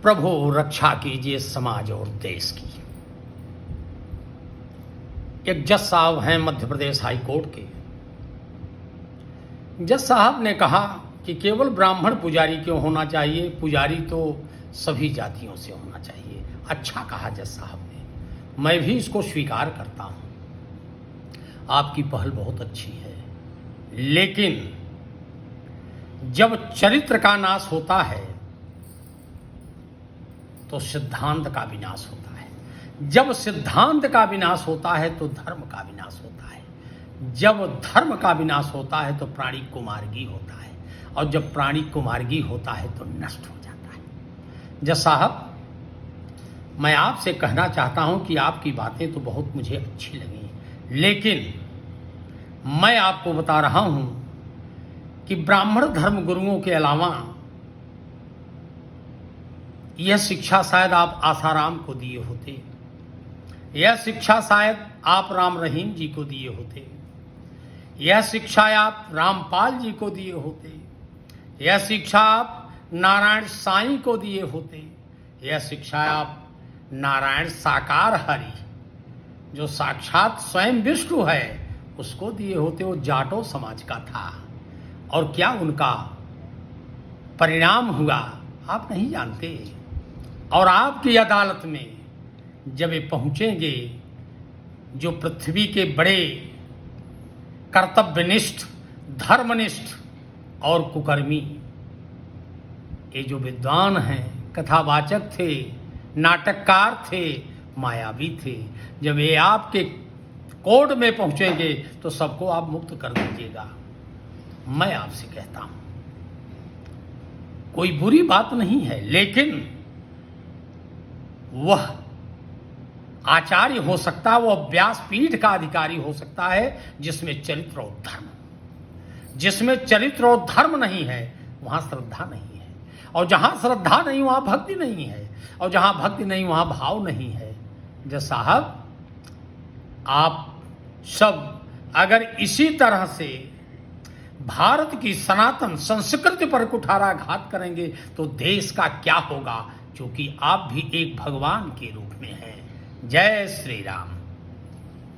प्रभु रक्षा कीजिए समाज और देश की। एक जज साहब हैं मध्य प्रदेश हाई कोर्ट के। जज साहब ने कहा कि केवल ब्राह्मण पुजारी क्यों होना चाहिए, पुजारी तो सभी जातियों से होना चाहिए। अच्छा कहा जज साहब ने, मैं भी इसको स्वीकार करता हूं, आपकी पहल बहुत अच्छी है। लेकिन जब चरित्र का नाश होता है तो सिद्धांत का विनाश होता है, जब सिद्धांत का विनाश होता है तो धर्म का विनाश होता है, जब धर्म का विनाश होता है तो प्राणी कुमार्गी होता है, और जब प्राणी कुमार्गी होता है तो नष्ट हो जाता है। जज साहब, मैं आपसे कहना चाहता हूं कि आपकी बातें तो बहुत मुझे अच्छी लगी, लेकिन मैं आपको बता रहा हूं कि ब्राह्मण धर्म गुरुओं के अलावा यह शिक्षा शायद आप आसाराम को दिए होते, यह शिक्षा शायद आप राम रहीम जी को दिए होते, यह शिक्षा आप रामपाल जी को दिए होते, यह शिक्षा आप नारायण साईं को दिए होते, यह शिक्षा आप नारायण साकार हरि जो साक्षात स्वयं विष्णु है उसको दिए होते। वो जाटो समाज का था और क्या उनका परिणाम हुआ आप नहीं जानते। और आपकी अदालत में जब ये पहुंचेंगे जो पृथ्वी के बड़े कर्तव्यनिष्ठ, धर्मनिष्ठ और कुकर्मी ये जो विद्वान हैं, कथावाचक थे, नाटककार थे, मायावी थे, जब ये आपके कोर्ट में पहुंचेंगे तो सबको आप मुक्त कर दीजिएगा। मैं आपसे कहता हूं कोई बुरी बात नहीं है, लेकिन वह आचार्य हो सकता है, वह व्यासपीठ का अधिकारी हो सकता है जिसमें चरित्र और धर्म, जिसमें चरित्र और धर्म नहीं है वहां श्रद्धा नहीं है, और जहां श्रद्धा नहीं वहां भक्ति नहीं है, और जहां भक्ति नहीं वहां भाव नहीं है। जज साहब, आप सब अगर इसी तरह से भारत की सनातन संस्कृति पर कुठाराघात करेंगे तो देश का क्या होगा, क्योंकि आप भी एक भगवान के रूप में हैं। जय श्री राम।